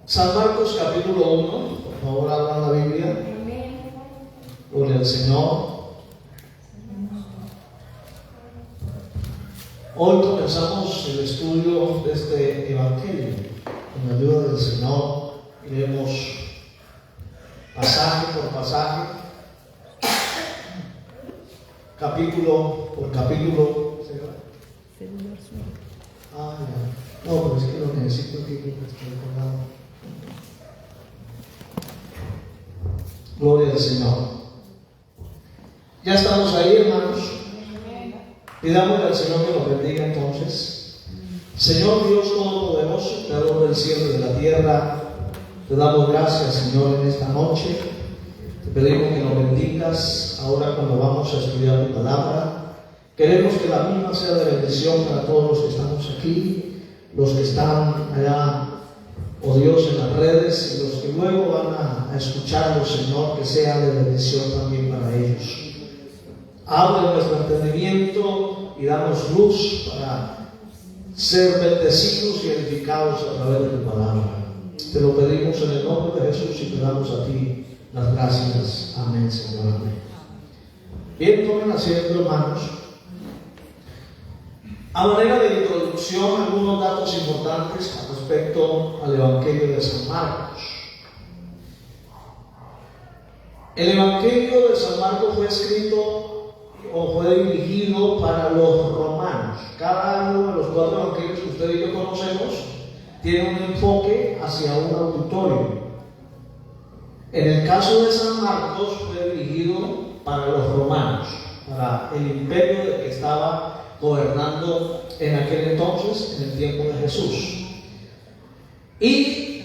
San Marcos capítulo 1, por favor abran la Biblia. Gloria al Señor. Hoy comenzamos el estudio de este Evangelio. Con la ayuda del Señor iremos pasaje por pasaje, capítulo por capítulo. No, pero es que lo necesito aquí porque estoy colgado. Gloria al Señor. Ya estamos ahí, hermanos. Pidámosle al Señor que nos bendiga entonces. Señor Dios Todopoderoso, Creador del cielo y de la tierra, te damos gracias, Señor, en esta noche. Te pedimos que nos bendigas ahora cuando vamos a estudiar tu palabra. Queremos que la misma sea de bendición para todos los que estamos aquí, los que están allá, oh Dios, en las redes, y los que luego van a escucharlo, Señor, que sea de bendición también para ellos. Abre nuestro entendimiento y danos luz para ser bendecidos y edificados a través de tu palabra. Te lo pedimos en el nombre de Jesús y te damos a ti las gracias. Amén, Señor. Amén. Bien, tomen asiento, hermanos. A manera de introducción, algunos datos importantes con respecto al Evangelio de San Marcos. El Evangelio de San Marcos fue escrito o fue dirigido para los romanos. Cada uno de los 4 evangelios que usted y yo conocemos tiene un enfoque hacia un auditorio. En el caso de San Marcos fue dirigido para los romanos, para el imperio del que estaba gobernando en aquel entonces, en el tiempo de Jesús. Y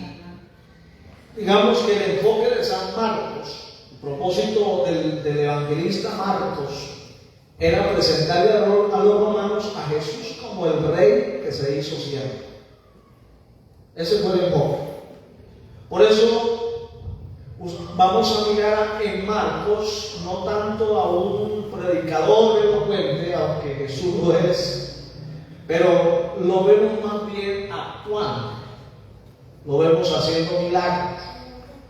digamos que el enfoque de San Marcos, el propósito del evangelista Marcos, era presentarle a los romanos a Jesús como el rey que se hizo siervo. Ese fue el enfoque. Por eso vamos a mirar en Marcos no tanto a un predicador elocuente, aunque Jesús lo es, pero lo vemos más bien actuando. Lo vemos haciendo milagros,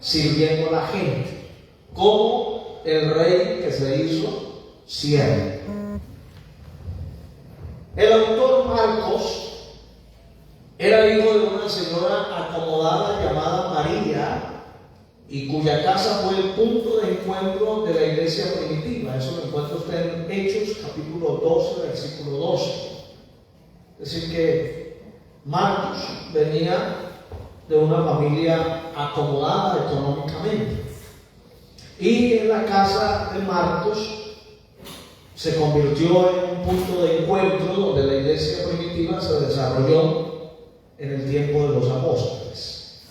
sirviendo a la gente, como el rey que se hizo siervo. El autor Marcos era hijo de una señora acomodada llamada María, y cuya casa fue el punto de encuentro de la iglesia primitiva. Eso lo encuentra usted en Hechos capítulo 12, versículo 12. Es decir que Marcos venía de una familia acomodada económicamente, y en la casa de Marcos se convirtió en un punto de encuentro donde la iglesia primitiva se desarrolló en el tiempo de los apóstoles.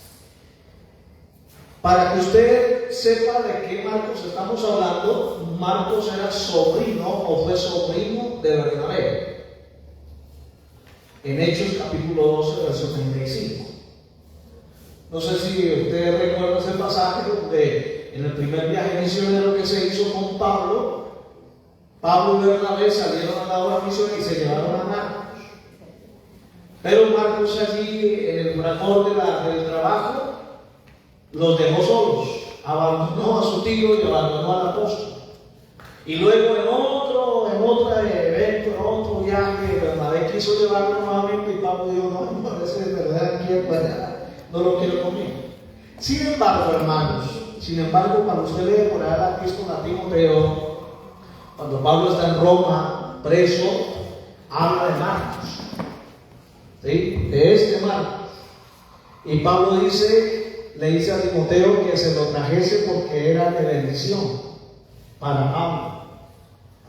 Para que usted sepa de qué Marcos estamos hablando, Marcos era sobrino o fue sobrino de Bernabé. En Hechos capítulo 12, verso 35. No sé si usted recuerda ese pasaje donde en el primer viaje misionero que se hizo con Pablo y Bernabé salieron a la obra misionera y se llevaron a Marcos. Pero Marcos allí, en el fragor del trabajo, los dejó solos, abandonó a su tío y abandonó al apóstol. Y luego en otro evento, en otro viaje, Bernabé quiso llevarlo nuevamente y Pablo dijo: no, ese de verdad aquí no lo quiero conmigo. Sin embargo, hermanos, cuando usted lee por allá la epístola a Timoteo, cuando Pablo está en Roma, preso, habla de Marcos, ¿sí? De este Marcos. Y Pablo le dice a Timoteo que se lo trajese porque era de bendición para Pablo.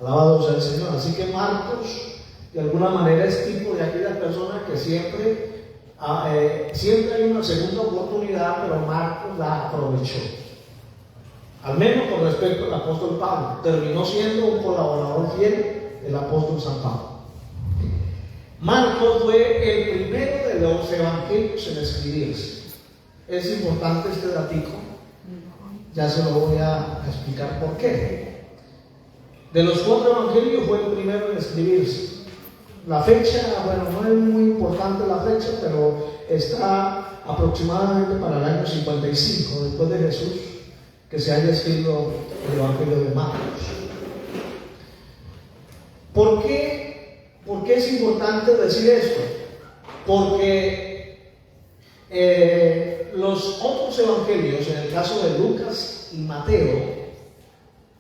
Alabado sea el Señor. Así que Marcos, de alguna manera, es tipo de aquella persona que siempre hay una segunda oportunidad, pero Marcos la aprovechó. Al menos con respecto al apóstol Pablo, terminó siendo un colaborador fiel del apóstol San Pablo. Marcos fue el primero de los evangelios en escribirse. Es importante este datico, ya se lo voy a explicar por qué. De los 4 evangelios fue el primero en escribirse. La fecha, bueno, no es muy importante la fecha, pero está aproximadamente para el año 55 después de Jesús que se haya escrito el Evangelio de Marcos. ¿Por qué es importante decir esto? Porque los otros evangelios, en el caso de Lucas y Mateo,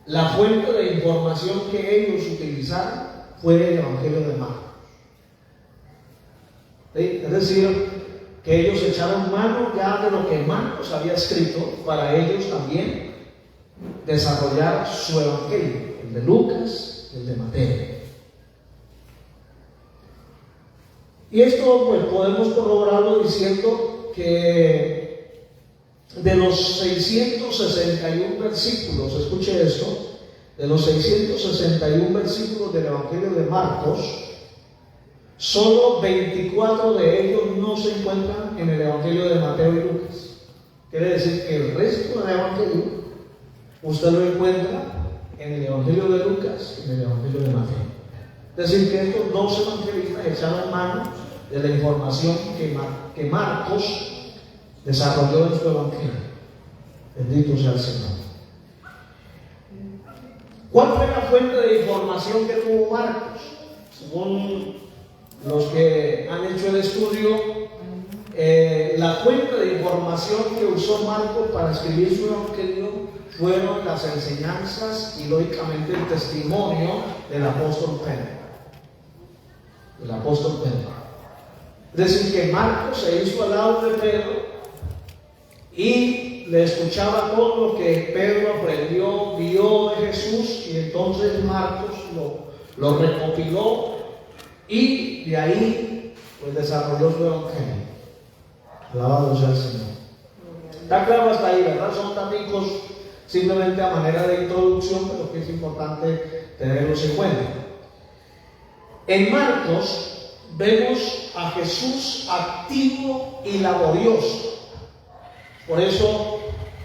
la fuente de información que ellos utilizaron fue el Evangelio de Marcos. ¿Sí? Es decir, que ellos echaron mano ya de lo que Marcos había escrito para ellos también desarrollar su Evangelio, el de Lucas, el de Mateo. Y esto pues podemos corroborarlo diciendo que de los 661 versículos, escuche esto, de los 661 versículos del Evangelio de Marcos, solo 24 de ellos no se encuentran en el Evangelio de Mateo y Lucas. Quiere decir que el resto del Evangelio usted lo encuentra en el Evangelio de Lucas y en el Evangelio de Mateo. Es decir, que estos dos evangelistas echaron mano de la información que Marcos desarrolló en su Evangelio. Bendito sea el Señor. ¿Cuál fue la fuente de información que tuvo Marcos? Según los que han hecho el estudio, la fuente de información que usó Marcos para escribir su Evangelio fueron las enseñanzas y lógicamente el testimonio del apóstol Pedro. El apóstol Pedro. Es decir, que Marcos se hizo al lado de Pedro y le escuchaba todo lo que Pedro aprendió, vio de Jesús, y entonces Marcos lo recopiló y de ahí pues desarrolló su Evangelio. Alabado sea el Señor. Está claro hasta ahí, ¿verdad? Son datos simplemente a manera de introducción, pero que es importante tenerlos en cuenta. En Marcos vemos a Jesús activo y laborioso. Por eso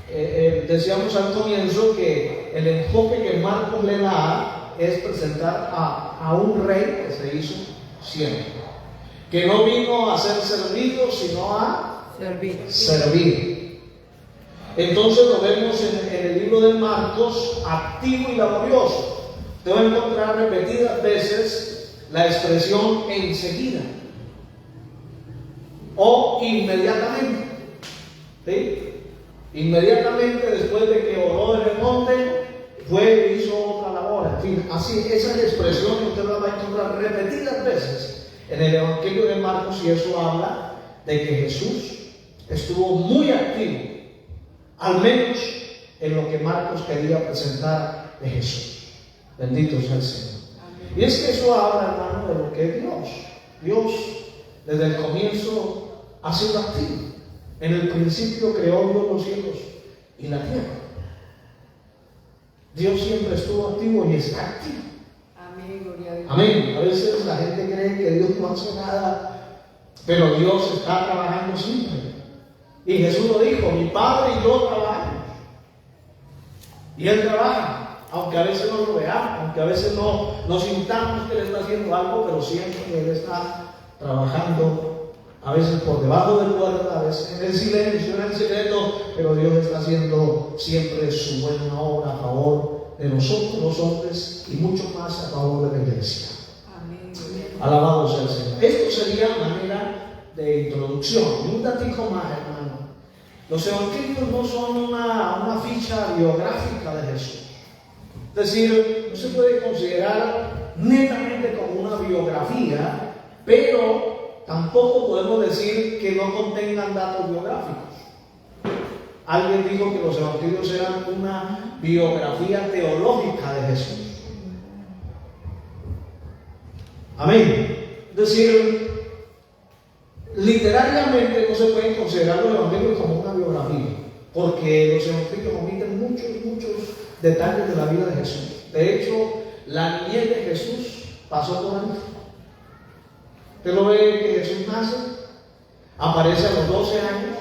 decíamos al comienzo que el enfoque que Marcos le da es presentar a un rey que se hizo siervo, que no vino a ser servido, sino a servir. Entonces lo vemos en el libro de Marcos activo y laborioso. Te va a encontrar repetidas veces la expresión enseguida o inmediatamente. ¿Sí? Inmediatamente después de que oró en el monte, fue y hizo otra labor. En fin, así, esa es la expresión que usted la va a encontrar repetidas veces en el Evangelio de Marcos, y eso habla de que Jesús estuvo muy activo, al menos en lo que Marcos quería presentar de Jesús. Bendito sea el Señor. Y es que eso habla, hermano, de lo que es Dios. Dios, desde el comienzo, ha sido activo. En el principio creó Dios los cielos y la tierra. Dios siempre estuvo activo y está activo. Amén, gloria a Dios. Amén. A veces la gente cree que Dios no hace nada, pero Dios está trabajando siempre. Y Jesús lo dijo: mi Padre y yo trabajamos. Y Él trabaja. Aunque a veces no lo veamos, aunque a veces no sintamos que Él está haciendo algo, pero siempre Él está trabajando, a veces por debajo del cuerda, a veces en el silencio, en el secreto, pero Dios está haciendo siempre su buena obra a favor de nosotros los hombres y mucho más a favor de la iglesia. Amén. Alabado sea el Señor. Esto sería manera de introducción. Y un datico más, hermano. Los evangelios no son una ficha biográfica de Jesús. Es decir, no se puede considerar netamente como una biografía, pero tampoco podemos decir que no contengan datos biográficos. Alguien dijo que los evangelios eran una biografía teológica de Jesús. Amén. Es decir, literariamente no se pueden considerar los evangelios como una biografía, porque los evangelios omiten muchos detalles de la vida de Jesús. De hecho, la niñez de Jesús pasó por ahí. Usted lo ve que Jesús nace, aparece a los 12 años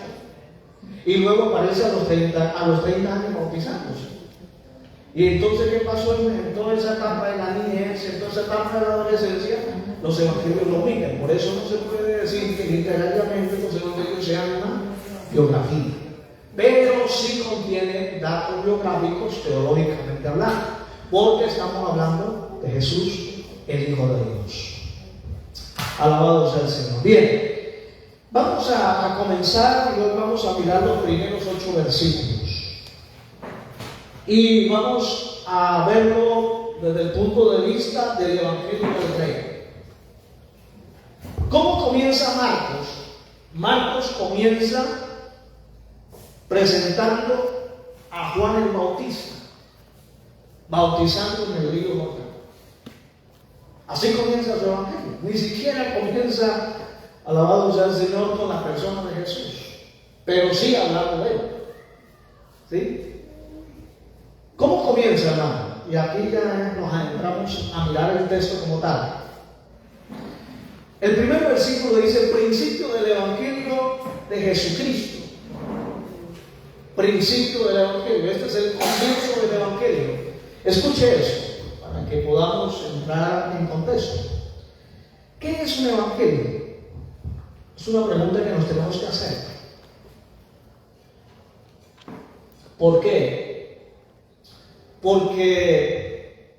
y luego aparece a los 30 años bautizándose. Y entonces, ¿qué pasó en toda esa etapa de la niñez, en toda esa etapa de la adolescencia? los evangelios lo ubican. Por eso no se puede decir que literalmente los evangelios sean una biografía, pero sí contienen datos biográficos teológicamente hablando, porque estamos hablando de Jesús, el Hijo de Dios. Alabado sea el Señor. Bien, vamos a comenzar y hoy vamos a mirar los primeros 8 versículos y vamos a verlo desde el punto de vista del Evangelio del Rey. ¿Cómo comienza Marcos? Marcos comienza presentando a Juan el Bautista, bautizando en el río Jordán. Así comienza su Evangelio. Ni siquiera comienza, alabado sea el Señor, con la persona de Jesús, pero sí hablando de él. ¿Sí? ¿Cómo comienza, hermano? Y aquí ya nos adentramos a mirar el texto como tal. El primer versículo dice: principio del Evangelio de Jesucristo. Principio del Evangelio. Este es el comienzo del Evangelio. Escuche eso para que podamos entrar en contexto. ¿Qué es un Evangelio? Es una pregunta que nos tenemos que hacer. ¿Por qué? Porque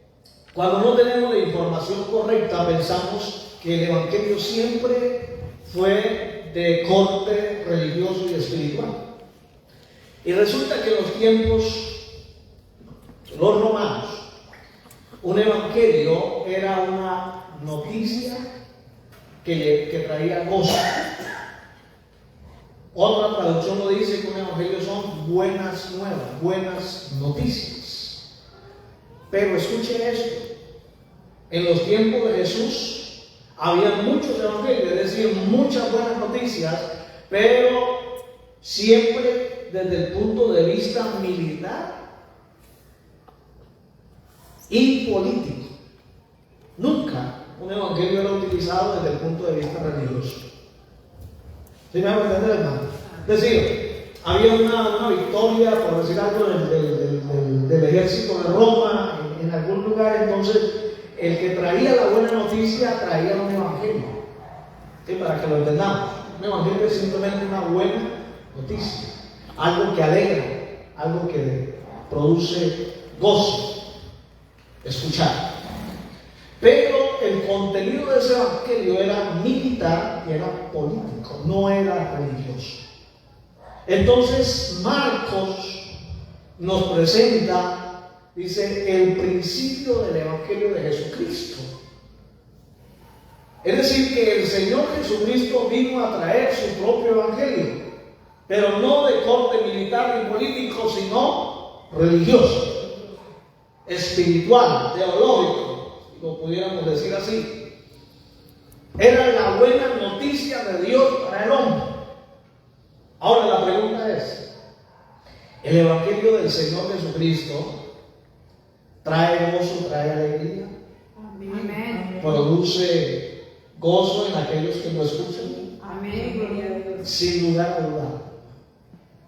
cuando no tenemos la información correcta pensamos que el Evangelio siempre fue de corte religioso y espiritual. Y resulta que en los tiempos de los romanos, un evangelio era una noticia que traía gozo. Otra traducción lo dice que un evangelio son buenas nuevas, buenas noticias. Pero escuche esto: en los tiempos de Jesús había muchos evangelios, es decir, muchas buenas noticias, pero siempre desde el punto de vista militar y político. Nunca un evangelio era utilizado desde el punto de vista religioso. ¿Sí me van a entender, hermano? Es decir, había una victoria, por decir algo, del ejército de Roma en algún lugar, entonces el que traía la buena noticia traía un evangelio. ¿Sí? Para que lo entendamos. Un evangelio es simplemente una buena noticia, algo que alegra, algo que produce gozo escuchar. Pero el contenido de ese evangelio era militar y era político, no era religioso. Entonces Marcos nos presenta, dice, el principio del evangelio de Jesucristo. Es decir, que el Señor Jesucristo vino a traer su propio evangelio, pero no de corte militar ni político, sino religioso, espiritual, teológico, si lo pudiéramos decir así. Era la buena noticia de Dios para el hombre. Ahora la pregunta es: ¿el evangelio del Señor Jesucristo trae gozo, trae alegría? Amén. ¿Produce gozo en aquellos que lo escuchan? Amén. Gloria a Dios. Sin lugar a duda.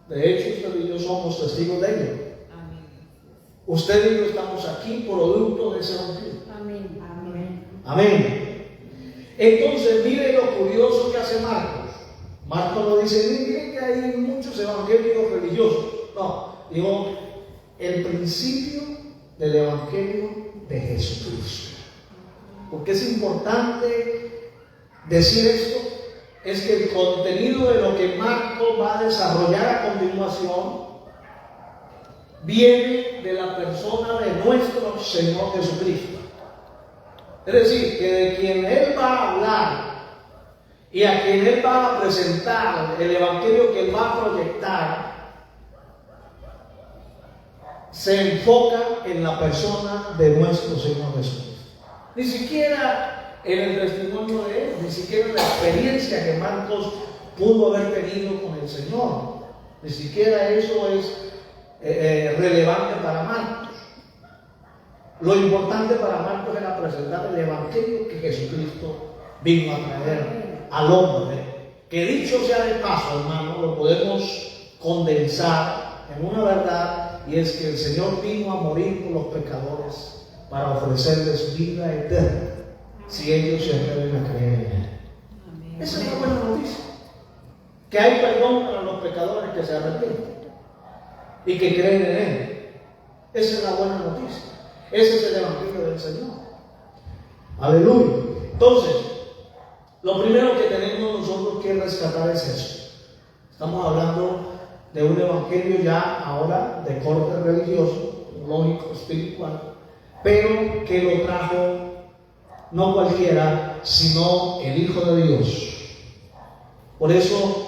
De hecho, usted y yo somos testigos de ello. Amén. Usted y yo estamos aquí producto de ese evangelio. Amén. Amén. Amén. Entonces, mire lo curioso que hace Marcos. Marcos no dice: miren que hay muchos evangelios religiosos. No, digo, el principio del evangelio de Jesucristo. Porque es importante decir esto, es que el contenido de lo que Marcos va a desarrollar a continuación viene de la persona de nuestro Señor Jesucristo. Es decir, que de quien Él va a hablar y a quien Él va a presentar, el evangelio que Él va a proyectar, se enfoca en la persona de nuestro Señor Jesucristo. Ni siquiera en el testimonio de Él, ni siquiera en la experiencia que Marcos pudo haber tenido con el Señor. Ni siquiera eso es relevante para Marcos. Lo importante para Marcos era presentar el evangelio que Jesucristo vino a traer al hombre. Que dicho sea de paso, hermano, lo podemos condensar en una verdad, y es que el Señor vino a morir por los pecadores para ofrecerles vida eterna. si ellos se atreven a creer en Él. Amén. Esa es la buena noticia. Que hay perdón para los pecadores que se arrepienten y que creen en Él. Esa es la buena noticia. Ese es el Evangelio del Señor. Aleluya. Entonces, lo primero que tenemos nosotros que rescatar es eso. Estamos hablando de un Evangelio ya ahora de corte religioso, lógico, espiritual, pero que lo trajo no cualquiera, sino el Hijo de Dios. Por eso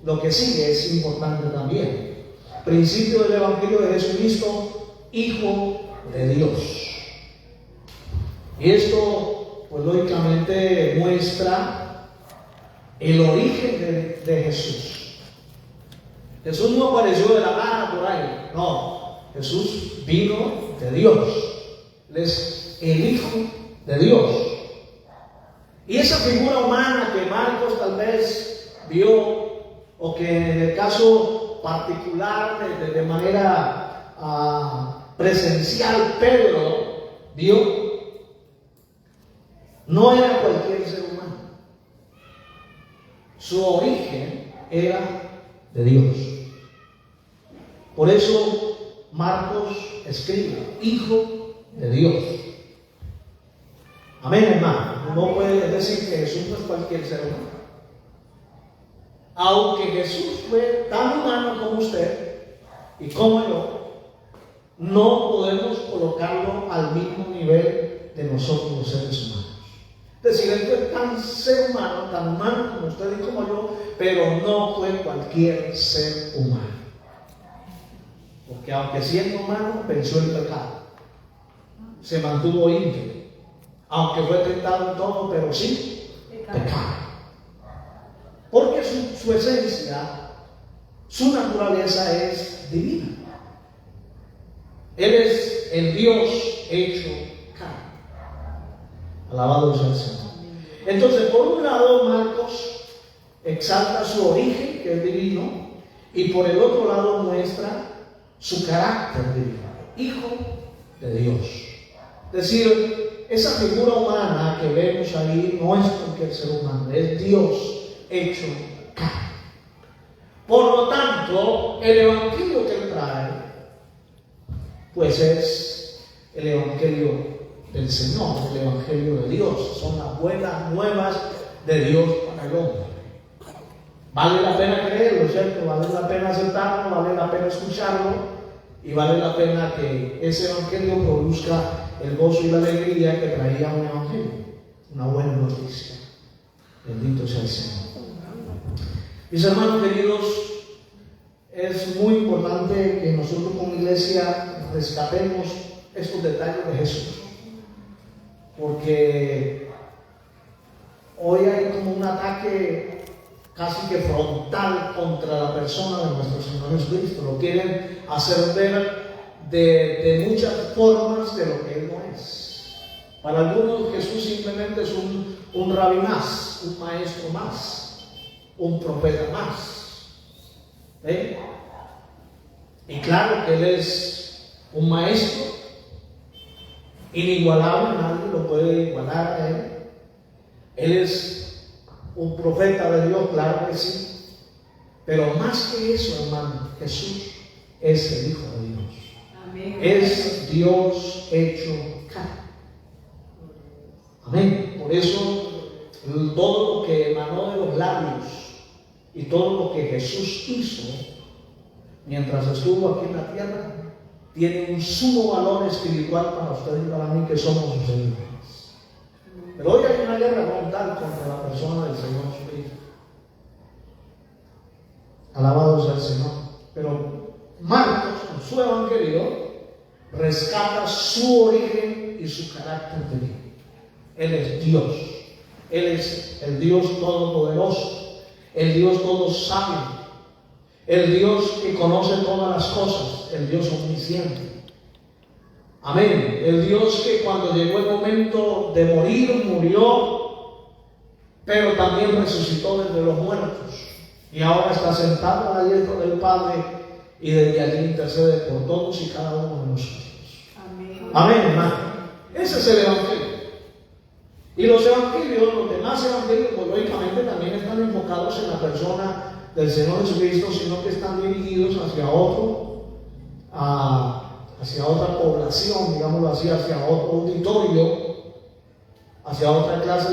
lo que sigue es importante también. Principio del Evangelio de Jesucristo, Hijo de Dios. Y esto, pues lógicamente, muestra el origen de Jesús. Jesús no apareció de la nada por ahí, no. Jesús vino de Dios. Él es el Hijo de Dios. Y esa figura humana que Marcos tal vez vio, o que en el caso particular, de manera presencial, Pedro vio, no era cualquier ser humano. Su origen era de Dios. Por eso Marcos escribe, Hijo de Dios. Amén, hermano. No puede decir que Jesús no es cualquier ser humano. Aunque Jesús fue tan humano como usted y como yo, no podemos colocarlo al mismo nivel de nosotros los seres humanos. Es decir, él fue tan ser humano, tan humano como usted y como yo, pero no fue cualquier ser humano. Porque aunque siendo humano, venció el pecado. Se mantuvo íntegro. Aunque fue tentado en todo, pero sin pecado. Porque su esencia, su naturaleza es divina. Él es el Dios hecho carne. Alabado sea el Señor. Entonces, por un lado, Marcos exalta su origen, que es divino, y por el otro lado muestra su carácter divino, Hijo de Dios. Es decir, esa figura humana que vemos ahí no es cualquier ser humano, es Dios hecho carne. Por lo tanto, el evangelio que él trae, pues es el evangelio del Señor, el evangelio de Dios. Son las buenas nuevas de Dios para el hombre. Vale la pena creerlo, ¿cierto? Vale la pena aceptarlo, vale la pena escucharlo y vale la pena que ese evangelio produzca el gozo y la alegría que traía un evangelio, una buena noticia. Bendito sea el Señor. Mis hermanos queridos, es muy importante que nosotros como iglesia rescatemos estos detalles de Jesús, porque hoy hay como un ataque casi que frontal contra la persona de nuestro Señor Jesucristo. Lo quieren hacer ver de muchas formas de lo que Él no es. Para algunos Jesús simplemente es un rabí más, un maestro más, un profeta más. ¿Eh? Y claro que Él es un maestro inigualable, nadie lo puede igualar a Él. Él es un profeta de Dios, claro que sí. Pero más que eso, hermano, Jesús es el Hijo de Dios. Amén. Es Dios hecho carne. Amén. Por eso todo lo que emanó de los labios y todo lo que Jesús hizo mientras estuvo aquí en la tierra tiene un sumo valor espiritual para ustedes y para mí, que somos sus seguidores. Pero hoy hay una guerra frontal contra la persona del Señor Jesucristo. Alabado sea el Señor. Pero Marcos, en su evangelio, rescata su origen y su carácter divino. Él es Dios. Él es el Dios todopoderoso, el Dios todo sabio, el Dios que conoce todas las cosas, el Dios omnisciente. Amén. El Dios que cuando llegó el momento de morir, murió, pero también resucitó desde los muertos. Y ahora está sentado a la diestra del Padre y desde allí intercede por todos y cada uno de nosotros. Amén. Amén, hermano. Ese es el evangelio. Y los evangelios, los demás evangelios, pues lógicamente también están enfocados en la persona del Señor Jesucristo, sino que están dirigidos hacia hacia otra población, digámoslo así, hacia otro auditorio, hacia otra clase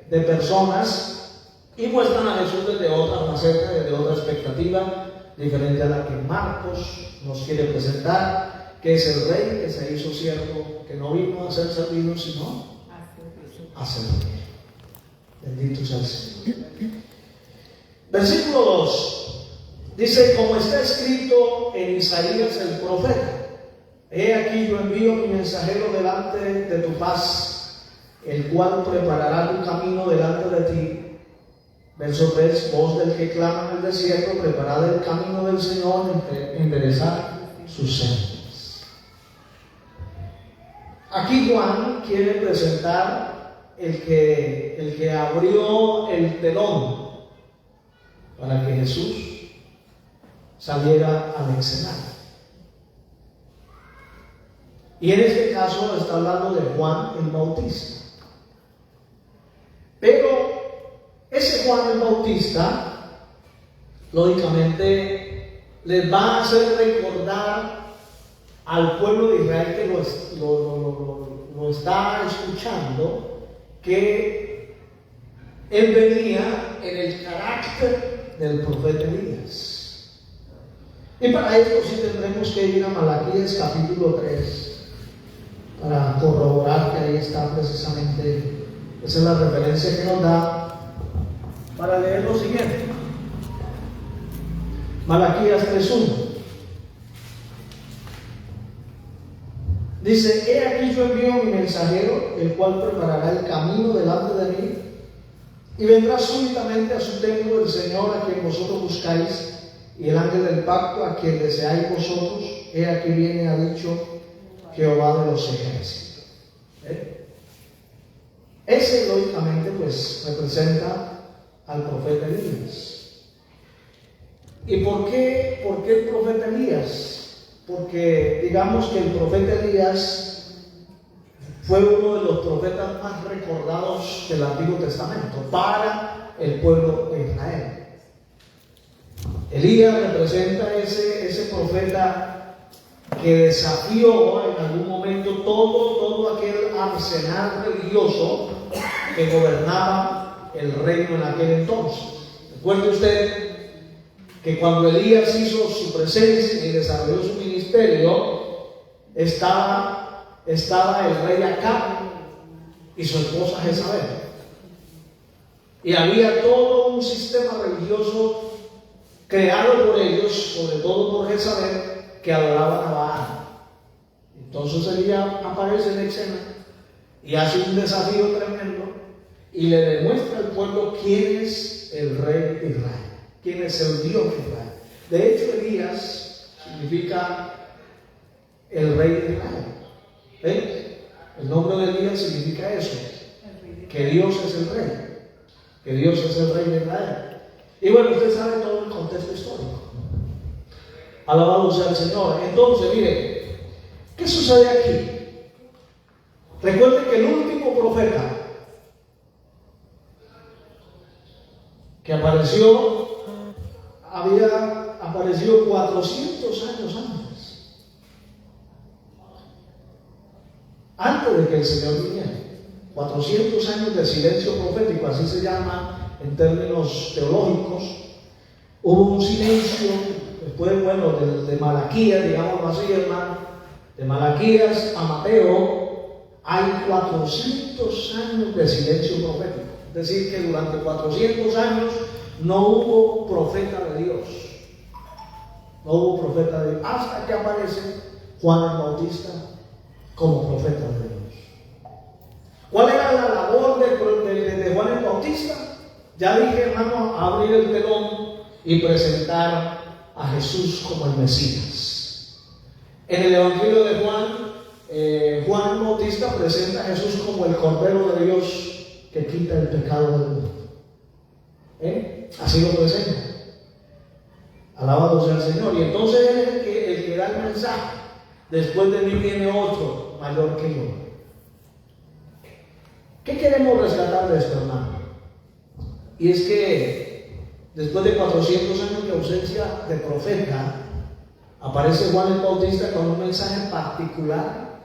de personas, y muestran a Jesús desde otra faceta, desde otra expectativa, diferente a la que Marcos nos quiere presentar, que es el rey que se hizo siervo, que no vino a ser servido, sino a servir. Bendito sea el Señor. Versículo 2 dice: como está escrito en Isaías el profeta, he aquí yo envío mi mensajero delante de tu paz, el cual preparará tu camino delante de ti. Verso 3: voz del que clama en el desierto, preparad el camino del Señor, enderezad sus sendas. Aquí Juan quiere presentar el que abrió el telón para que Jesús saliera al escenario. Y en este caso está hablando de Juan el Bautista. Pero ese Juan el Bautista, lógicamente, les va a hacer recordar al pueblo de Israel que lo está escuchando, que él venía en el carácter del profeta Elías. Y para esto sí tendremos que ir a Malaquías capítulo 3 para corroborar que ahí está precisamente, esa es la referencia que nos da para leer lo siguiente. Malaquías 3:1 dice: he aquí yo envío mi mensajero, el cual preparará el camino delante de mí, y vendrá súbitamente a su templo el Señor a quien vosotros buscáis, y el ángel del pacto a quien deseáis vosotros, he aquí viene, ha dicho Jehová de los ejércitos. Ese lógicamente pues representa al profeta Elías. ¿Y por qué el profeta Elías? Porque digamos que el profeta Elías fue uno de los profetas más recordados del Antiguo Testamento para el pueblo de Israel. Elías representa ese profeta que desafió en algún momento todo aquel arsenal religioso que gobernaba el reino en aquel entonces. Recuerde usted que cuando Elías hizo su presencia y desarrolló su ministerio, estaba el rey Acab y su esposa Jezabel. Y había todo un sistema religioso creado por ellos, sobre todo por Jezabel, que adoraban a Baal. Entonces Elías aparece en escena y hace un desafío tremendo y le demuestra al pueblo quién es el rey de Israel, quién es el Dios de Israel. De hecho, Elías significa el rey de Israel. ¿Ven? El nombre de Elías significa eso, que Dios es el rey, que Dios es el rey de Israel. Y bueno, usted sabe todo el contexto histórico. Alabado sea el Señor. Entonces, mire, ¿qué sucede aquí? Recuerde que el último profeta que apareció había aparecido 400 años antes de que el Señor viniera. 400 años de silencio profético, así se llama en términos teológicos. Hubo un silencio después, bueno, de Malaquías, digámoslo así, hermano, de Malaquías a Mateo, hay 400 años de silencio profético. Es decir, que durante 400 años no hubo profeta de Dios. No hubo profeta de Dios, hasta que aparece Juan el Bautista como profeta de Dios. ¿Cuál era la labor de Juan el Bautista? Ya dije, hermano, abrir el telón y presentar a Jesús como el Mesías. En el Evangelio de Juan, Juan el Bautista presenta a Jesús como el Cordero de Dios que quita el pecado del mundo. Así lo presenta. Alabado sea el Señor. Y entonces es el que da el mensaje. Después de mí viene otro mayor que yo. ¿Qué queremos rescatar de esto, hermano? Y es que después de 400 años de ausencia de profeta, aparece Juan el Bautista con un mensaje particular,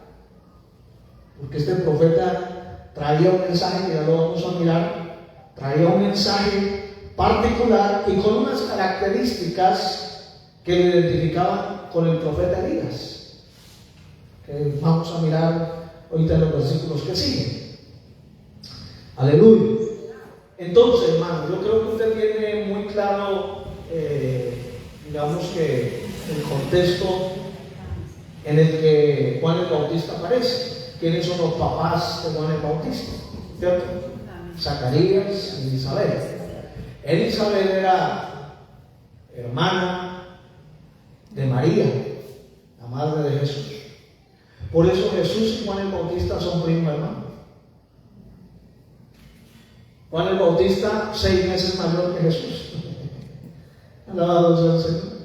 porque este profeta traía un mensaje, que ya lo vamos a mirar, traía un mensaje particular y con unas características que lo identificaban con el profeta Elías, que vamos a mirar ahorita en los versículos que siguen. Aleluya. Entonces, hermano, yo creo que usted tiene muy claro, digamos que el contexto en el que Juan el Bautista aparece. ¿Quiénes son los papás de Juan el Bautista? ¿Cierto? Zacarías y Isabel. Isabel era hermana de María, la madre de Jesús. Por eso Jesús y Juan el Bautista son primos hermanos. Juan el Bautista, 6 meses mayor que Jesús. Alabado sea el Señor.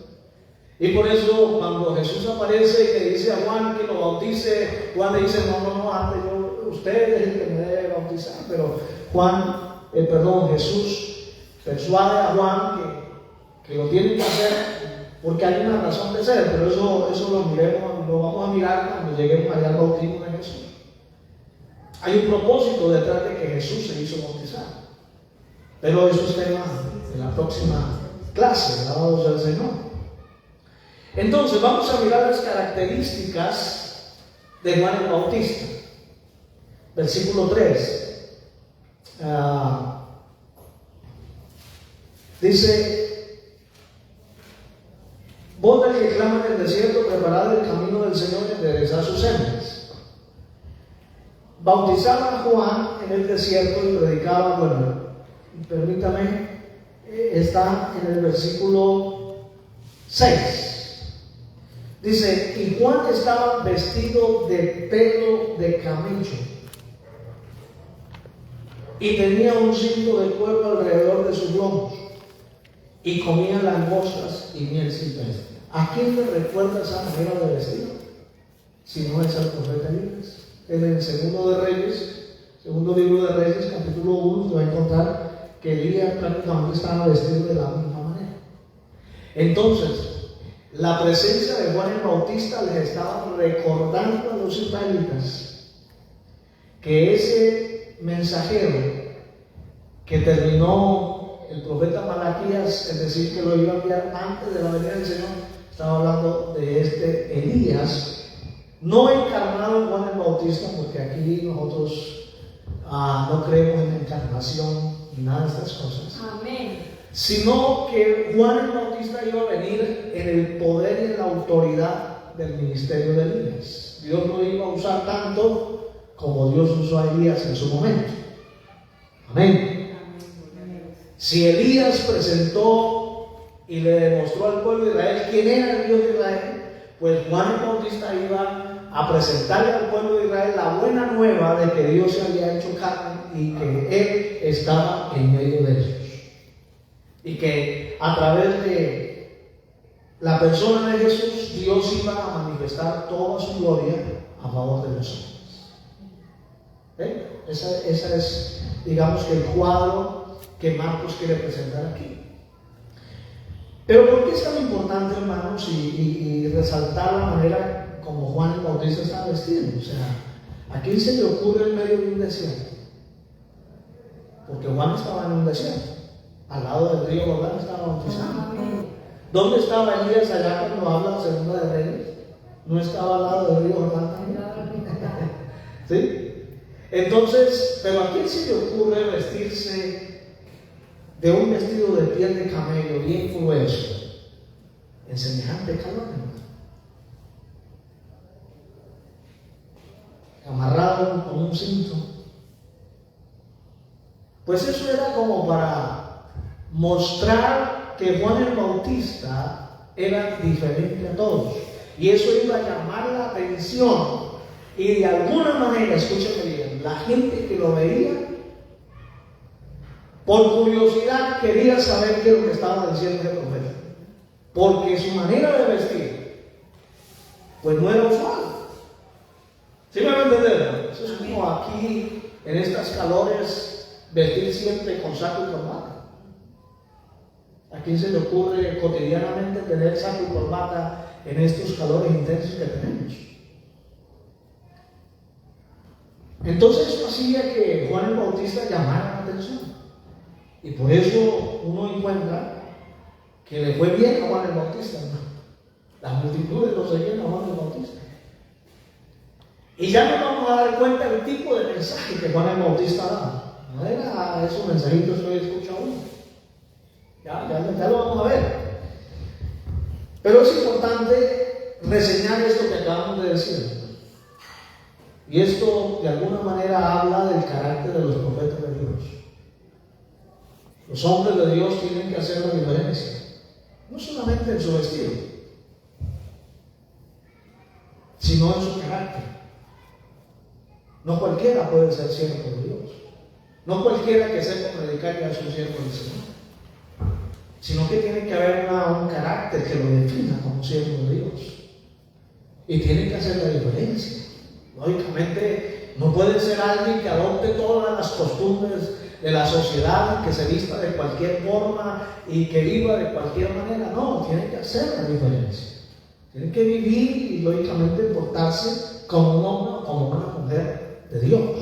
Y por eso cuando Jesús aparece y le dice a Juan que lo bautice, Juan le dice, no, antes usted es el que me debe bautizar. Pero Jesús persuade a Juan que lo tiene que hacer porque hay una razón de ser, pero eso lo vamos a mirar cuando lleguemos allá al bautismo de Jesús. Hay un propósito detrás de que Jesús se hizo bautizar, pero eso es tema de la próxima clase. Alabado sea el Señor. Entonces vamos a mirar las características de Juan el Bautista. Versículo 3. Dice: voz del que clama en el desierto, preparad el camino del Señor y enderezad sus sendas. Bautizaba a Juan en el desierto y predicaba, permítame, está en el versículo 6. Dice: y Juan estaba vestido de pelo de camello y tenía un cinto de cuerno alrededor de sus lomos y comía langostas y miel silvestre. ¿A quién le recuerda esa manera de vestir? Si no es al profeta Elías. En el segundo libro de Reyes, capítulo 1, te va a encontrar que Elías prácticamente estaba vestido de la misma manera. Entonces, la presencia de Juan el Bautista les estaba recordando a los israelitas que ese mensajero que terminó el profeta Malaquías, es decir, que lo iba a enviar antes de la venida del Señor, estaba hablando de este Elías, no encarnado en Juan el Bautista, porque aquí nosotros no creemos en encarnación ni nada de estas cosas. Amén. Sino que Juan el Bautista iba a venir en el poder y en la autoridad del ministerio de Elías. Dios no iba a usar tanto como Dios usó a Elías en su momento. Amén. Si Elías presentó y le demostró al pueblo de Israel quién era el Dios de Israel, pues Juan el Bautista iba a presentarle al pueblo de Israel la buena nueva de que Dios se había hecho carne y que Él estaba en medio de ellos. Y que a través de la persona de Jesús, Dios iba a manifestar toda su gloria a favor de nosotros. Esa es, digamos, que el cuadro que Marcos quiere presentar aquí. Pero ¿por qué es tan importante, hermanos, y resaltar la manera como Juan el Bautista estaba vestido? O sea, ¿a quién se le ocurre en medio de un desierto? Porque Juan estaba en un desierto. Al lado del río Jordán estaba bautizando. ¿Dónde estaba Elías allá cuando habla de Segunda de Reyes? ¿No estaba al lado del río Jordán también? ¿Sí? Entonces, ¿pero a quién se le ocurre vestirse de un vestido de piel de camello bien grueso en semejante calor? Amarrado con un cinto. Pues eso era como para mostrar que Juan el Bautista era diferente a todos, y eso iba a llamar la atención, y de alguna manera, escúchame bien, la gente que lo veía por curiosidad quería saber qué es lo que estaba diciendo el profeta, porque su manera de vestir pues no era usual. ¿Sí me van a entender? Eso es como aquí en estas calores vestir siempre con saco y corbata? ¿A quién se le ocurre cotidianamente tener saco y corbata en estos calores intensos que tenemos? Entonces eso hacía que Juan el Bautista llamara la atención. Y por eso uno encuentra que le fue bien a Juan el Bautista, ¿no? Las multitudes lo seguían a Juan el Bautista. Y ya nos vamos a dar cuenta del tipo de mensaje que Juan el Bautista daba. No era esos mensajitos que hoy escucha uno. Ya lo vamos a ver. Pero es importante reseñar esto que acabamos de decir. Y esto de alguna manera habla del carácter de los profetas de Dios. Los hombres de Dios tienen que hacer la diferencia, no solamente en su vestido, sino en su carácter. No cualquiera puede ser siervo de Dios. No cualquiera que sepa predicar ya es un siervo del Señor. Sino que tiene que haber un carácter que lo defina como siervo de Dios. Y tiene que hacer la diferencia. Lógicamente, no puede ser alguien que adopte todas las costumbres de la sociedad, que se vista de cualquier forma y que viva de cualquier manera. No, tiene que hacer la diferencia. Tiene que vivir y lógicamente portarse como un hombre o como una mujer de Dios.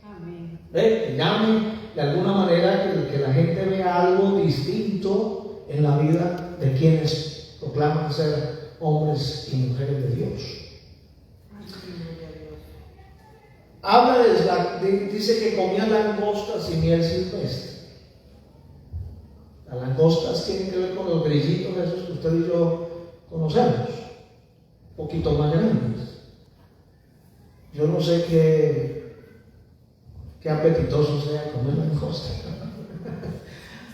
Amén. Que llame de alguna manera que la gente vea algo distinto en la vida de quienes proclaman ser hombres y mujeres de Dios. Habla dice que comía langostas y miel silvestre. Las langostas tienen que ver con los grillitos esos que usted y yo conocemos, un poquito más grandes. Yo no sé qué apetitoso sea comer langosta.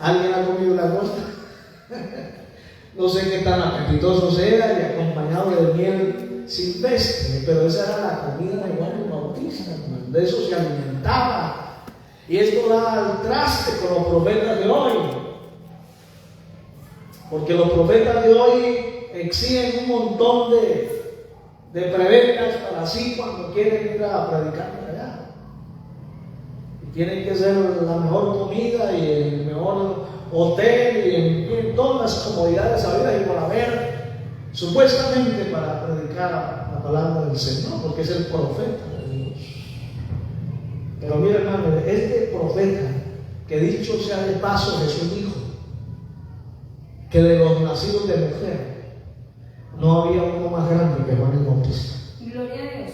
¿Alguien ha comido langosta? No sé qué tan apetitoso sea y acompañado de miel silvestre, pero esa era la comida de Juan el Bautista, de eso se alimentaba. Y esto da al traste con los profetas de hoy, porque los profetas de hoy exigen un montón de prebendas para sí cuando quieren ir a predicar para allá. Y tienen que ser la mejor comida y el mejor hotel y en todas las comodidades habidas y por haber, supuestamente para predicar la palabra del Señor, porque es el profeta de Dios. Pero mira, hermano, este profeta, que dicho sea de paso, Jesús dijo que de los nacidos de mujer no había uno más grande que Juan el Bautista. Gloria a Dios.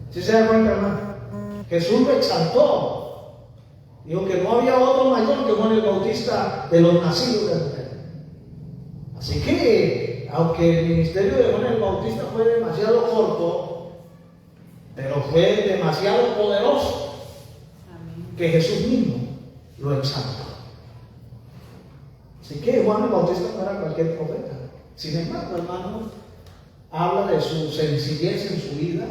¿Sí se da cuenta, hermano? Jesús lo exaltó. Dijo que no había otro mayor que Juan el Bautista de los nacidos de mujer. Así que, aunque el ministerio de Juan el Bautista fue demasiado corto, pero fue demasiado poderoso, que Jesús mismo lo exaltó. Así que Juan el Bautista no era cualquier profeta. Sin embargo, hermano, habla de su sencillez en su vida,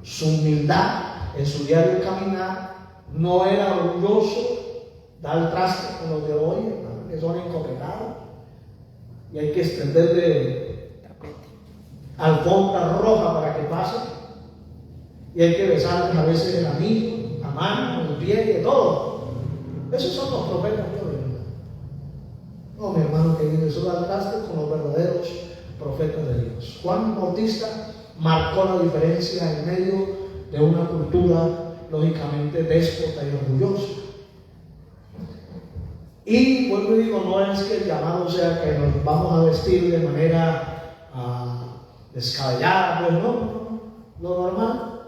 su humildad en su diario caminar. No era orgulloso, da el traste con los de hoy, hermano, que son encopetados. Y hay que extenderle alfombra roja para que pase. Y hay que besarles a veces el anillo, la mano, el pie, de todo. Esos son los profetas de hoy, hermano. No, mi hermano querido, eso da el traste con los verdaderos profetas de Dios. Juan Bautista marcó la diferencia en medio de una cultura lógicamente déspota y orgullosa. Y vuelvo y digo, no es que el llamado sea que nos vamos a vestir de manera descabellada, pues no, lo normal,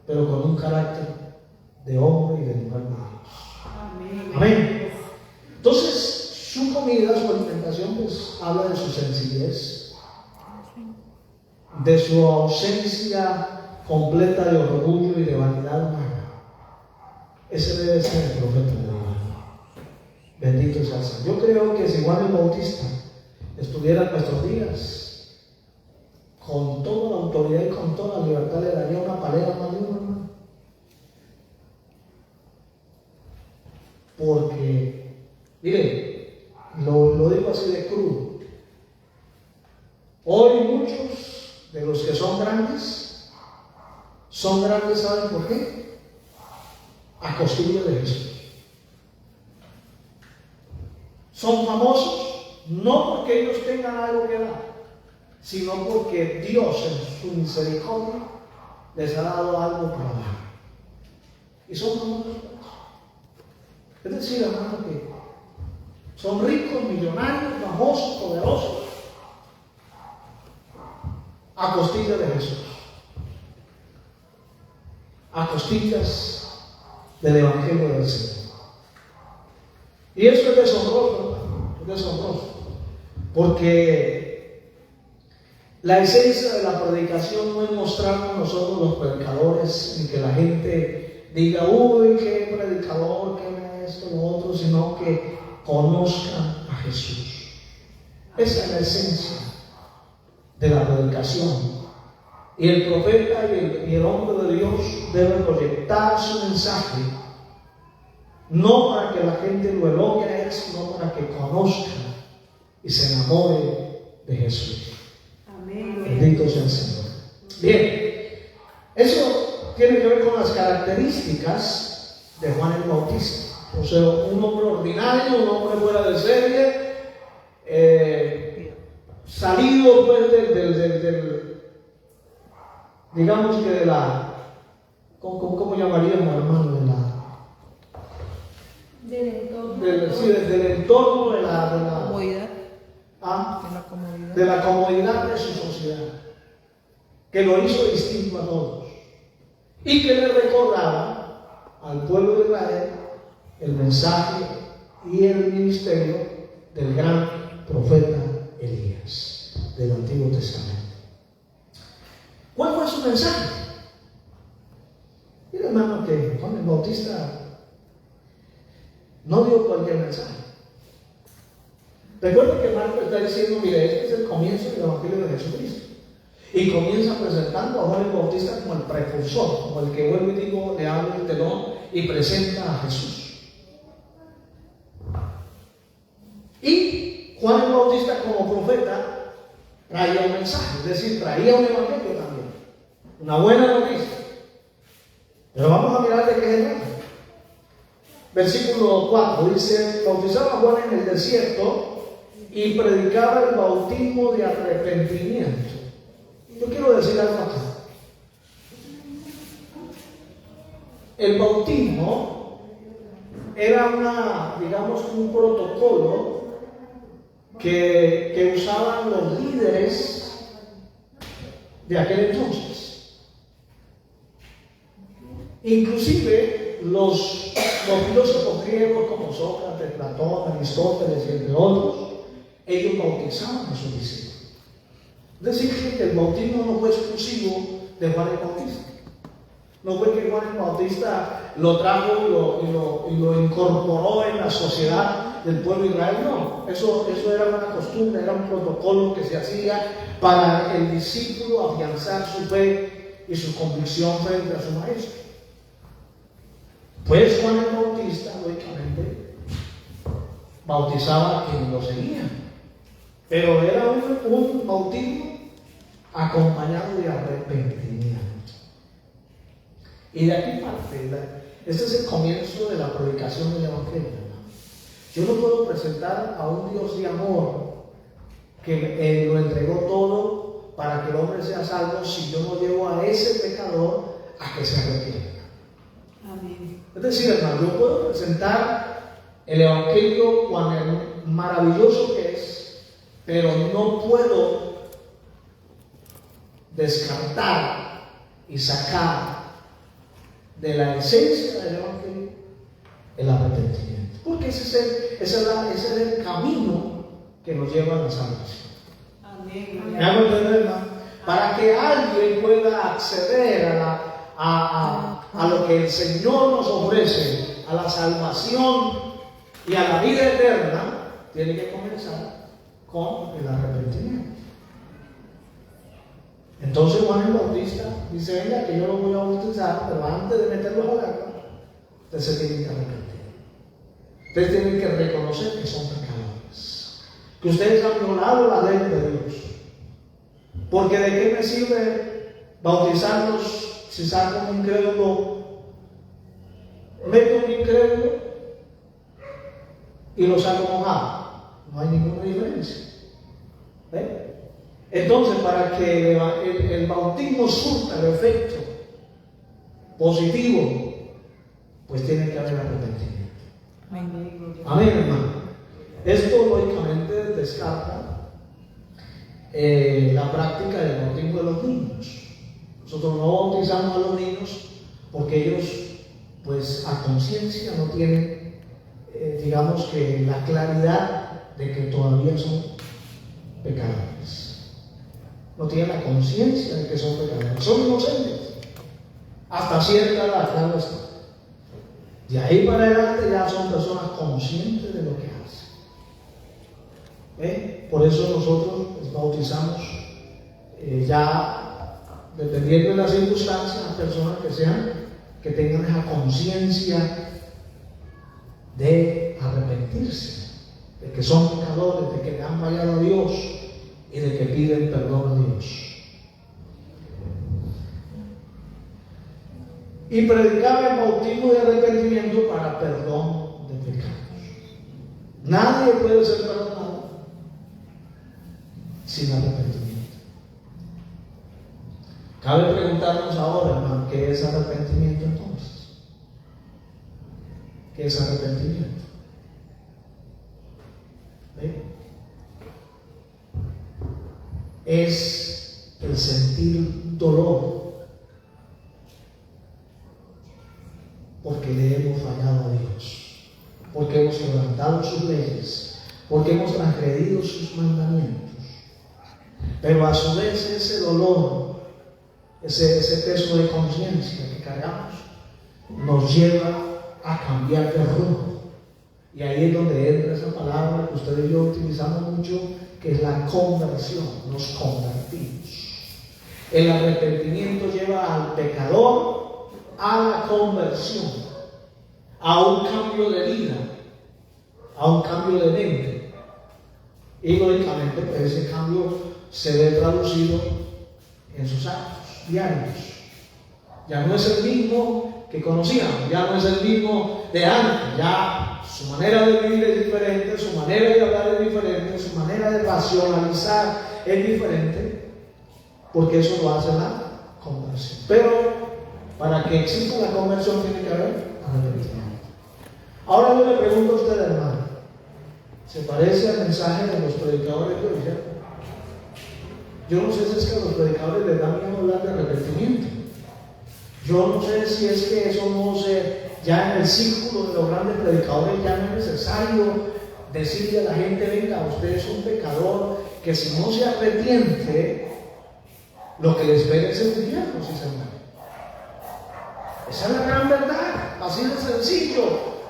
pero con un carácter de hombre y de mujer de Dios. Amén. Entonces, su comida, su alimentación, pues habla de su sencillez, de su ausencia completa de orgullo y de vanidad humana. Ese debe ser el profeta de Dios. Bendito sea el Señor. Yo creo que si Juan el Bautista estuviera en nuestros días, con toda la autoridad y con toda la libertad, le daría una palera más de uno, hermano. Porque, mire, lo digo así de crudo. Hoy muchos de los que son grandes, ¿saben por qué? a costilla de Jesús. Son famosos no porque ellos tengan algo que dar, sino porque Dios en su misericordia les ha dado algo para dar. Y son famosos. Es decir, hermano, que son ricos, millonarios, famosos, poderosos, a costillas de Jesús, a costillas del Evangelio del Señor. Y eso es deshonroso, hermano, es deshonroso, porque la esencia de la predicación no es mostrarnos nosotros los predicadores, ni que la gente diga, uy, qué predicador, qué esto, lo otro, sino que conozcan a Jesús. Esa es la esencia de la predicación. Y el profeta y el hombre de Dios deben proyectar su mensaje, no para que la gente lo elogie a él, sino para que conozca y se enamore de Jesús. Amén. Bendito sea el Señor. Bien, eso tiene que ver con las características de Juan el Bautista. O sea, un hombre ordinario, un hombre fuera de serie, salido pues digamos que de la, ¿cómo llamaríamos, hermano? Del entorno. Del entorno de la Comodidad. ¿ah? De la comodidad. De la comodidad de su sociedad, que lo hizo distinto a todos y que le recordaba al pueblo de Israel el mensaje y el ministerio del gran profeta Elías del Antiguo Testamento. ¿Cuál fue su mensaje? Mira, hermano, que Juan el Bautista no dio cualquier mensaje. Recuerda que Marco está diciendo, mire, este es el comienzo del Evangelio de Jesucristo. Y comienza presentando a Juan el Bautista como el precursor, como el que vuelve y digo, le abre el telón y presenta a Jesús. Y Juan el Bautista como profeta traía un mensaje, es decir, traía un evangelio también, una buena noticia. Pero vamos a mirar de qué se trata. Versículo 4 dice, bautizaba a Juan en el desierto y predicaba el bautismo de arrepentimiento. Yo quiero decir algo acá. El bautismo era digamos, un protocolo que usaban los líderes de aquel entonces. Inclusive los filósofos griegos como Sócrates, Platón, Aristóteles y entre otros, ellos bautizaban a sus discípulos. Es decir, que el bautismo no fue exclusivo de Juan el Bautista. No fue que Juan el Bautista lo trajo y lo incorporó en la sociedad del pueblo de Israel. No, eso era una costumbre, era un protocolo que se hacía para el discípulo afianzar su fe y su convicción frente a su maestro. Pues Juan el Bautista, lógicamente, bautizaba a quienes lo seguían, pero era un bautismo acompañado de arrepentimiento. Y de aquí parte, este es el comienzo de la predicación del Evangelio. Yo no puedo presentar a un Dios de amor que lo entregó todo para que el hombre sea salvo si yo no llevo a ese pecador a que se arrepienta. Amén. Es decir, hermano, yo puedo presentar el Evangelio cuán maravilloso que es, pero no puedo descartar y sacar de la esencia del Evangelio el arrepentimiento, porque ese es el camino que nos lleva a la salvación. Amén. ¿Me hago entender, hermano? Para que alguien pueda acceder a lo que el Señor nos ofrece, a la salvación y a la vida eterna, tiene que comenzar con el arrepentimiento. Entonces Juan el Bautista dice, venga, que yo lo voy a bautizar, pero antes de meterlo al agua, ustedes se tienen que arrepentir. Ustedes tienen que reconocer que son pecadores, que ustedes han violado la ley de Dios. Porque ¿de qué me sirve bautizarlos si saco un incrédulo meto un incrédulo y lo saco mojado. No hay ninguna diferencia. ¿Ve? Entonces, para que el bautismo surta el efecto positivo, pues tiene que haber arrepentimiento. Amén, hermano. Esto lógicamente descarta la práctica del bautismo de los niños. Nosotros no bautizamos a los niños porque ellos, pues a conciencia, no tienen, digamos que la claridad de que todavía son pecadores. No tienen la conciencia de que son pecadores. Son inocentes. Hasta cierta edad, claro está. De ahí para adelante ya son personas conscientes de lo que hacen. Por eso nosotros pues, bautizamos ya, dependiendo de las circunstancias, a personas que tengan esa conciencia de arrepentirse, de que son pecadores, de que le han fallado a Dios y de que piden perdón a Dios. Y predicaba el bautismo de arrepentimiento para perdón de pecados. Nadie puede ser perdonado sin arrepentimiento. Cabe preguntarnos ahora, hermano, ¿qué es arrepentimiento entonces? ¿Qué es arrepentimiento? ¿Ve? Es el sentir dolor porque le hemos fallado a Dios, porque hemos quebrantado sus leyes, porque hemos transgredido sus mandamientos. Pero a su vez ese dolor, ese peso de conciencia que cargamos, nos lleva a cambiar de rumbo. Y ahí es donde entra esa palabra que ustedes y yo utilizamos mucho, que es la conversión. Nos convertimos. El arrepentimiento lleva al pecador a la conversión, a un cambio de vida, a un cambio de mente. Y lógicamente pues, ese cambio se ve traducido en sus actos diarios. Ya no es el mismo que conocíamos, ya no es el mismo de antes, ya su manera de vivir es diferente, su manera de hablar es diferente, su manera de racionalizar es diferente, porque eso lo hace la conversión. Pero para que exista la conversión tiene que haber arrepentimiento. Ahora yo le pregunto a usted, hermano, ¿se parece al mensaje de los predicadores de hoy? Yo no sé si es que a los predicadores les da miedo hablar de arrepentimiento. Yo no sé si es que eso no se, ya en el círculo de los grandes predicadores ya no es necesario decirle a la gente, venga, usted es un pecador, que si no se arrepiente, lo que le espera es el infierno si se muere. Esa es la gran verdad, así de sencillo,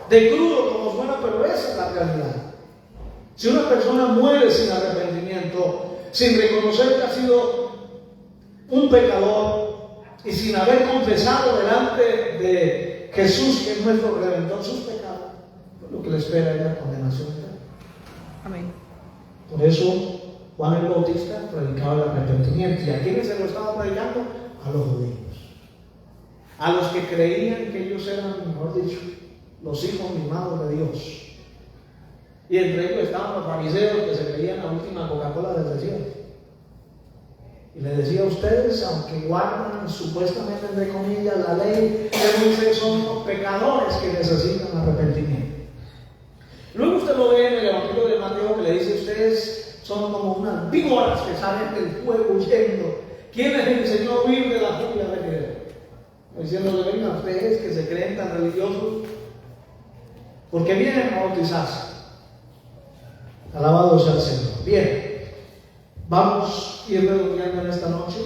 de crudo como suena, pero esa es la realidad. Si una persona muere sin arrepentimiento, sin reconocer que ha sido un pecador y sin haber confesado delante de Jesús, que es nuestro redentor, sus pecados, pues lo que le espera es la condenación eterna. Amén. Por eso Juan el Bautista predicaba el arrepentimiento. ¿Y a quiénes se lo estaba predicando? A los judíos. A los que creían que ellos eran, mejor dicho, los hijos mimados de Dios. Y entre ellos estaban los fariseos que se creían la última Coca-Cola del desierto. Y les decía a ustedes, aunque guardan supuestamente entre comillas la ley de Moisés, son los pecadores que necesitan arrepentimiento. Luego usted lo ve en el Evangelio de Mateo que le dice: ustedes son como unas víboras que salen del fuego huyendo. ¿Quién les enseñó a huir de la furia de Dios? Diciendo que vengan ustedes que se creen tan religiosos, porque vienen a bautizarse. Alabado sea el Señor. Bien, vamos a ir redondeando en esta noche.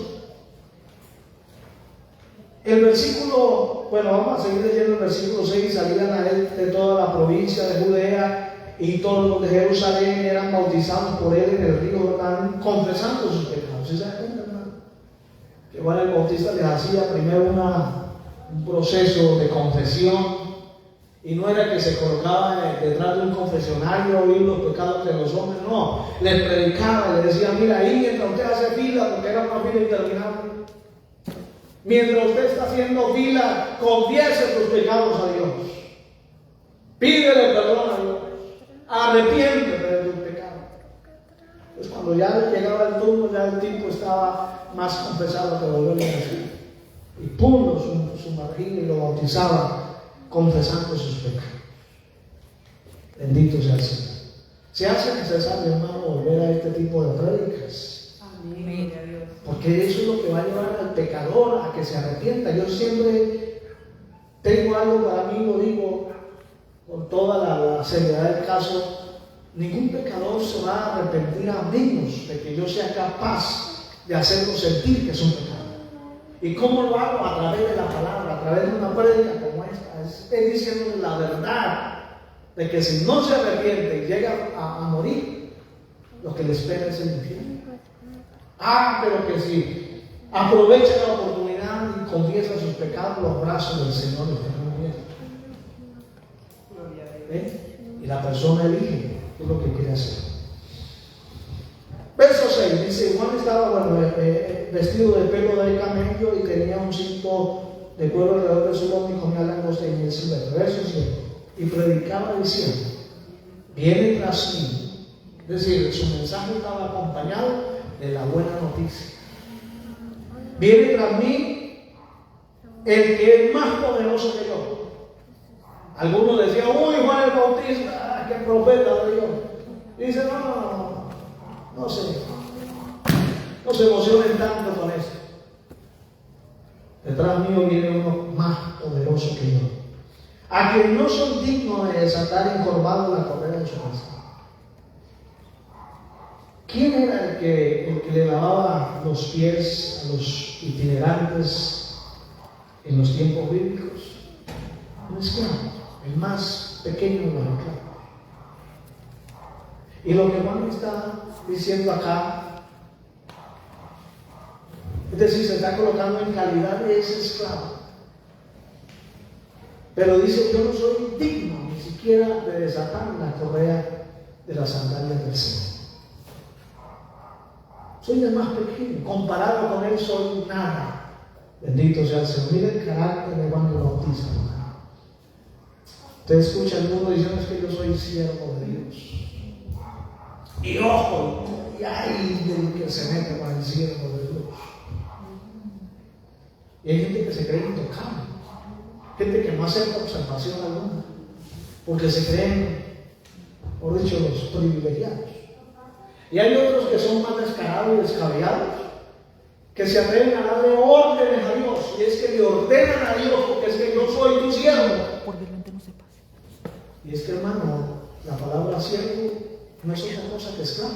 El versículo, bueno, vamos a seguir leyendo el versículo 6. Salían a él de toda la provincia de Judea y todos los de Jerusalén eran bautizados por él en el río Jordán, confesando sus pecados. ¿Sí se da cuenta, hermano? Que Juan el Bautista les hacía primero un proceso de confesión. Y no era que se colocaba detrás de un confesionario a oír los pecados de los hombres, no. Les predicaba, les decía: mira, ahí mientras usted hace fila, porque era una fila interminable, mientras usted está haciendo fila, confiese sus pecados a Dios. Pídele perdón a Dios. Arrepiéntete de tu pecado. Pues cuando ya llegaba el turno, ya el tipo estaba más confesado que volverle a decir. Y puso su sumergido y lo bautizaba confesando sus pecados. Bendito sea el Señor. Se hace necesario, hermano, volver a este tipo de prédicas. Amén. Porque eso es lo que va a llevar al pecador a que se arrepienta. Yo siempre tengo algo para mí, lo digo con toda la seriedad del caso. Ningún pecador se va a arrepentir a menos de que yo sea capaz de hacerlo sentir que es un pecado. ¿Y cómo lo hago? A través de la palabra, a través de una prédica como esta. Es diciéndole la verdad de que si no se arrepiente y llega a morir, lo que le espera es el infierno. Pero que si aprovecha la oportunidad y confiesa sus pecados, los brazos del Señor están abiertos. Y la persona elige qué es lo que quiere hacer. Verso 6 dice: Juan estaba vestido de pelo de camello y tenía un cinto de cuero alrededor de su lomo y comía langosta y miel silvestre. Verso 7. Y predicaba diciendo: viene tras mí. Es decir, su mensaje estaba acompañado de la buena noticia. Viene tras mí el que es más poderoso que yo. Algunos decían: uy, Juan el Bautista, qué profeta de Dios. Dice: no se emocionen tanto con esto. Detrás mío viene uno más poderoso que yo, a quien no son dignos de desatar encorvado la correa de su casa. ¿Quién era el que le lavaba los pies a los itinerantes en los tiempos bíblicos? Un esclavo, el más pequeño de los esclavos. Y lo que Juan está diciendo acá, es decir, se está colocando en calidad de ese esclavo. Pero dice: yo no soy digno ni siquiera de desatar la correa de las sandalias del Señor. Soy el más pequeño, comparado con él soy nada. Bendito sea el Señor. Mira el carácter de Juan el Bautista. Usted escucha el mundo diciendo: es que yo soy siervo de Dios. Y ojo, y hay del que se mete con el siervo de Dios. Y hay gente que se cree intocable, gente que no acepta observación alguna, porque se creen, por dicho, los privilegiados. Y hay otros que son más descarados y descabellados, que se atreven a darle órdenes a Dios, y es que le ordenan a Dios, porque es que yo soy tu siervo. Y es que, hermano, la palabra siervo no es otra cosa que esclavo.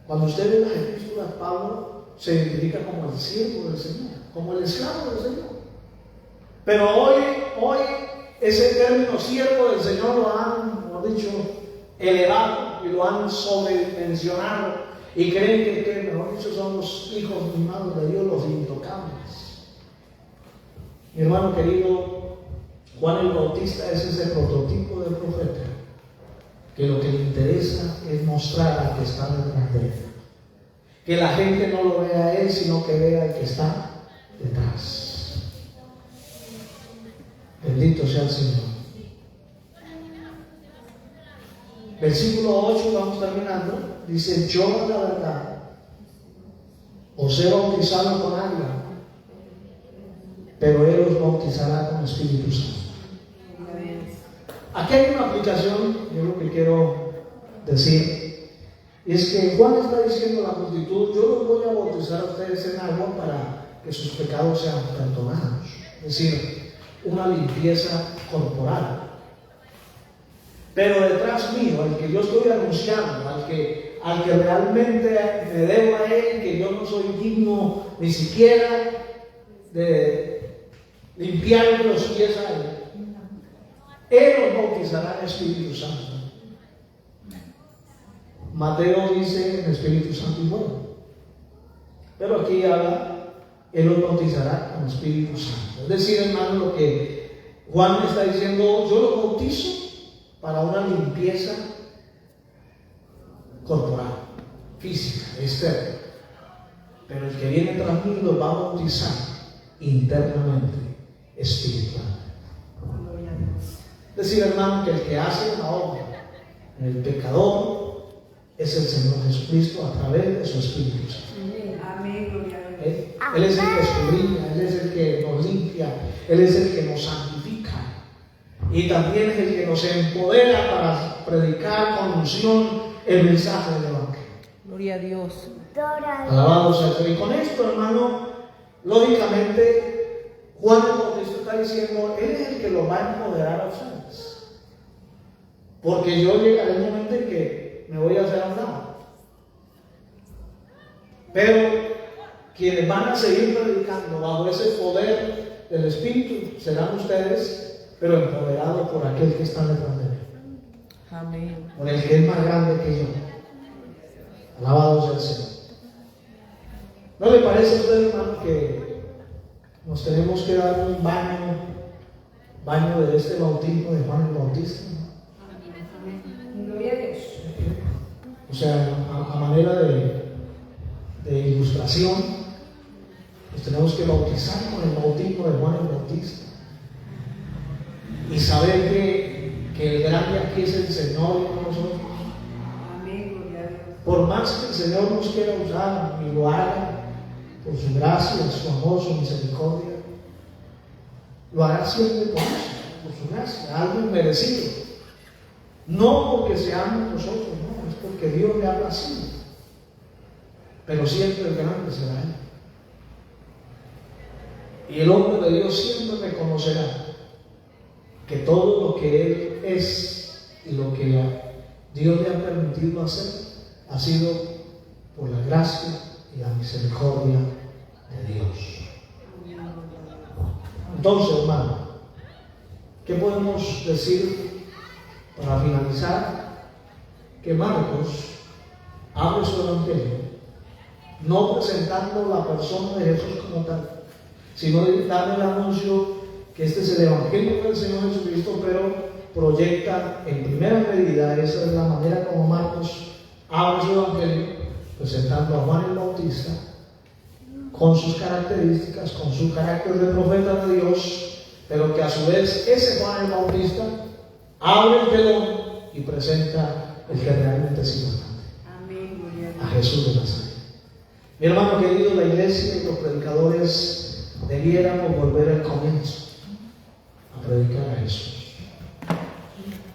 Cuando usted ve las epístolas, Pablo se identifica como el siervo del Señor, como el esclavo del Señor. Pero hoy ese término siervo del Señor lo han, mejor dicho, elevado y lo han sobremencionado y creen que mejor dicho, son los hijos mimados de Dios, los intocables. Mi hermano querido, Juan el Bautista es ese prototipo del profeta que lo que le interesa es mostrar al que está detrás de él. Que la gente no lo vea a él, sino que vea al que está detrás. Bendito sea el Señor. Versículo 8, vamos terminando. Dice: yo la verdad os he bautizado con agua, pero Él os bautizará con Espíritu Santo. Aquí hay una aplicación, yo lo que quiero decir, y es que Juan está diciendo a la multitud: yo los voy a bautizar a ustedes en agua para que sus pecados sean perdonados. Es decir, una limpieza corporal. Pero detrás mío, al que yo estoy anunciando, al que realmente me debo a Él, que yo no soy digno ni siquiera de limpiarle los pies a Él, Él los bautizará en Espíritu Santo. Mateo dice en Espíritu Santo y fuego. Pero aquí habla: Él los bautizará con Espíritu Santo. Es decir, hermano, lo que Juan está diciendo: yo los bautizo para una limpieza corporal, física, externa. Pero el que viene tras mí los va a bautizar internamente, espiritual. decir, hermano, que el que hace la obra en el pecador es el Señor Jesucristo a través de su Espíritu Santo. Amén, gloria a Dios. Él es el que escudriña, Él es el que nos limpia, Él es el que nos santifica. Y también es el que nos empodera para predicar con unción el mensaje del Evangelio. Gloria a Dios. Alabado sea el Señor. Y con esto, hermano, lógicamente, Juan el Bautista está diciendo, Él es el que lo va a empoderar a ustedes. Porque yo llegaré el momento en que me voy a hacer a un lado. Pero quienes van a seguir predicando bajo ese poder del Espíritu serán ustedes, pero empoderados por aquel que está detrás de mí. Amén. Por el que es más grande que yo. Alabado sea el Señor. ¿No le parece a usted, hermano, que nos tenemos que dar un baño de este bautismo de Juan el Bautista? Gloria a Dios. O sea, a manera de ilustración, nos tenemos que bautizar con el bautismo de Juan el Bautista. Y saber que el grande aquí es el Señor y no nosotros. Amén, gloria a Dios. Por más que el Señor nos quiera usar y lo haga, por su gracia, su amor, su misericordia, lo hará siempre por eso, por su gracia, algo inmerecido. No porque seamos nosotros, no, es porque Dios le habla así. Pero siempre el grande será Él. Y el hombre de Dios siempre reconocerá que todo lo que Él es y lo que Dios le ha permitido hacer ha sido por la gracia y la misericordia de Dios. Entonces, hermano, ¿qué podemos decir para finalizar? Que Marcos abre su evangelio no presentando la persona de Jesús como tal, sino dando el anuncio que este es el evangelio del Señor Jesucristo, pero proyecta en primera medida, esa es la manera como Marcos abre su evangelio, presentando a Juan el Bautista con sus características, con su carácter de profeta de Dios, pero que a su vez ese Juan el Bautista abre el telón y presenta el que realmente es importante. Amén, gloria a Dios. A Jesús de Nazaret. Mi hermano querido, la iglesia y los predicadores debiéramos volver al comienzo a predicar a Jesús.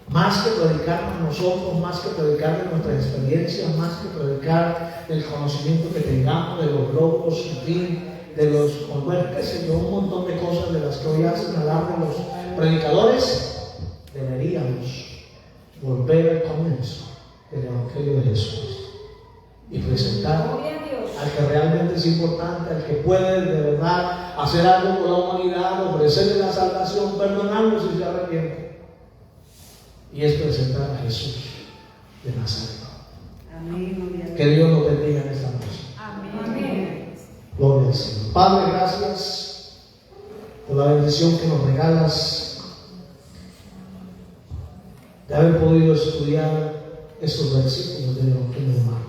Más que predicarnos nosotros, más que predicar de nuestras experiencias, más que predicar del conocimiento que tengamos, de los logros, en fin, de los, bueno, qué sé yo, un montón de cosas de las que hoy hacen alarde los predicadores, deberíamos volver al comienzo del Evangelio de Jesús y presentar al que realmente es importante, al que puede de verdad hacer algo por la humanidad, ofrecerle la salvación, perdonarlo si se arrepiente. Y es presentar a Jesús de Nazaret. Amén, gloria a Dios. Que Dios nos bendiga en esta noche. Amén. Gloria al Señor. Padre, gracias por la bendición que nos regalas de haber podido estudiar estos versículos del Evangelio de Marcos.